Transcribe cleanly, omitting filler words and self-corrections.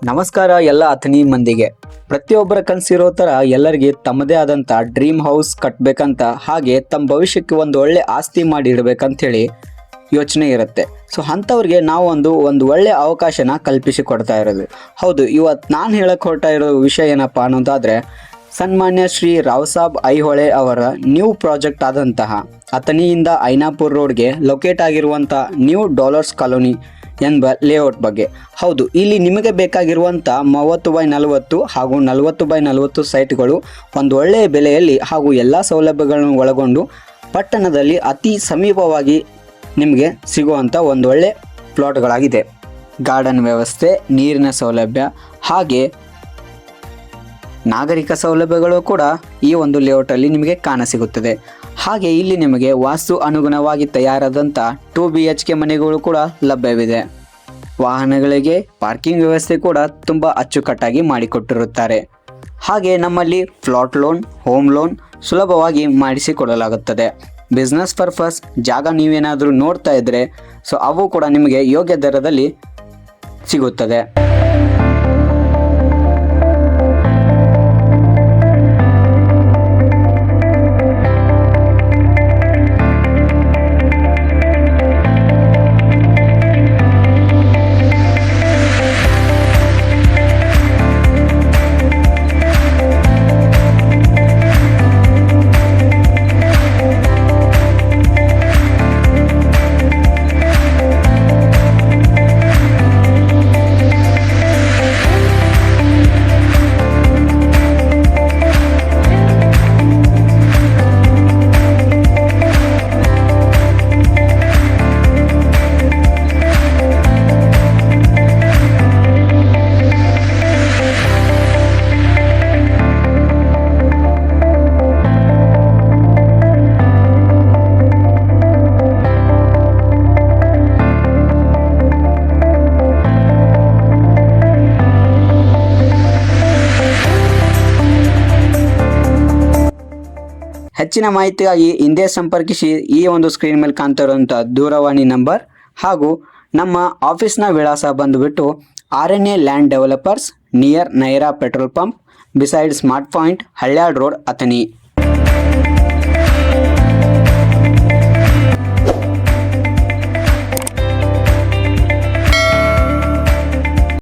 ನಮಸ್ಕಾರ ಎಲ್ಲ ಅಥಣಿ ಮಂದಿಗೆ. ಪ್ರತಿಯೊಬ್ಬರ ಕನಸಿರೋ ಥರ ಎಲ್ಲರಿಗೆ ತಮ್ಮದೇ ಆದಂಥ ಡ್ರೀಮ್ ಹೌಸ್ ಕಟ್ಟಬೇಕಂತ, ಹಾಗೆ ತಮ್ಮ ಭವಿಷ್ಯಕ್ಕೆ ಒಂದು ಒಳ್ಳೆ ಆಸ್ತಿ ಮಾಡಿ ಇಡಬೇಕಂಥೇಳಿ ಯೋಚನೆ ಇರುತ್ತೆ. ಸೊ ಅಂಥವ್ರಿಗೆ ನಾವು ಒಂದು ಒಳ್ಳೆ ಅವಕಾಶನ ಕಲ್ಪಿಸಿ ಕೊಡ್ತಾ ಇರೋದು. ಹೌದು, ಇವತ್ತು ನಾನು ಹೇಳಕ್ಕೆ ಹೊರಟ ಇರೋ ವಿಷಯ ಏನಪ್ಪ ಅನ್ನೋದಾದರೆ, ಸನ್ಮಾನ್ಯ ಶ್ರೀ ರಾವ್ ಸಾಬ್ ಐಹೊಳೆ ಅವರ ನ್ಯೂ ಪ್ರಾಜೆಕ್ಟ್ ಆದಂತಹ ಅಥಣಿಯಿಂದ ಐನಾಪುರ್ ರೋಡ್ಗೆ ಲೊಕೇಟ್ ಆಗಿರುವಂಥ ನ್ಯೂ ಡಾಲರ್ಸ್ ಕಾಲೋನಿ ಎಂಬ ಲೇಔಟ್ ಬಗ್ಗೆ. ಹೌದು, ಇಲ್ಲಿ ನಿಮಗೆ ಬೇಕಾಗಿರುವಂಥ 30x40 ಹಾಗೂ 40x40 ಸೈಟ್ಗಳು ಒಂದು ಒಳ್ಳೆಯ ಬೆಲೆಯಲ್ಲಿ ಹಾಗೂ ಎಲ್ಲ ಸೌಲಭ್ಯಗಳನ್ನು ಒಳಗೊಂಡು ಪಟ್ಟಣದಲ್ಲಿ ಅತಿ ಸಮೀಪವಾಗಿ ನಿಮಗೆ ಸಿಗುವಂಥ ಒಂದು ಒಳ್ಳೆ ಪ್ಲಾಟ್ಗಳಾಗಿದೆ. ಗಾರ್ಡನ್ ವ್ಯವಸ್ಥೆ, ನೀರಿನ ಸೌಲಭ್ಯ ಹಾಗೆ ನಾಗರಿಕ ಸೌಲಭ್ಯಗಳು ಕೂಡ ಈ ಒಂದು ಲೇಔಟಲ್ಲಿ ನಿಮಗೆ ಕಾಣಸಿಗುತ್ತದೆ. ಹಾಗೆ ಇಲ್ಲಿ ನಿಮಗೆ ವಾಸ್ತು ಅನುಗುಣವಾಗಿ ತಯಾರಾದಂಥ 2 BHK ಮನೆಗಳು ಕೂಡ ಲಭ್ಯವಿದೆ. ವಾಹನಗಳಿಗೆ ಪಾರ್ಕಿಂಗ್ ವ್ಯವಸ್ಥೆ ಕೂಡ ತುಂಬ ಅಚ್ಚುಕಟ್ಟಾಗಿ ಮಾಡಿಕೊಟ್ಟಿರುತ್ತಾರೆ. ಹಾಗೆ ನಮ್ಮಲ್ಲಿ ಫ್ಲಾಟ್ ಲೋನ್, ಹೋಮ್ ಲೋನ್ ಸುಲಭವಾಗಿ ಮಾಡಿಸಿಕೊಡಲಾಗುತ್ತದೆ. ಬಿಸ್ನೆಸ್ ಪರ್ಪಸ್ ಜಾಗ ನೀವೇನಾದರೂ ನೋಡ್ತಾ ಇದ್ದರೆ ಸೊ ಅವು ಕೂಡ ನಿಮಗೆ ಯೋಗ್ಯ ದರದಲ್ಲಿ ಸಿಗುತ್ತದೆ. ಹೆಚ್ಚಿನ ಮಾಹಿತಿಗಾಗಿ ಹಿಂದೆ ಸಂಪರ್ಕಿಸಿ ಈ ಒಂದು ಸ್ಕ್ರೀನ್ ಮೇಲೆ ಕಾಣ್ತಾ ಇರುವಂಥ ದೂರವಾಣಿ ನಂಬರ್ ಹಾಗೂ ನಮ್ಮ ಆಫೀಸ್ನ ವಿಳಾಸ ಬಂದುಬಿಟ್ಟು RNA land developers near Nayara petrol pump beside smart point Haliyal road Athani.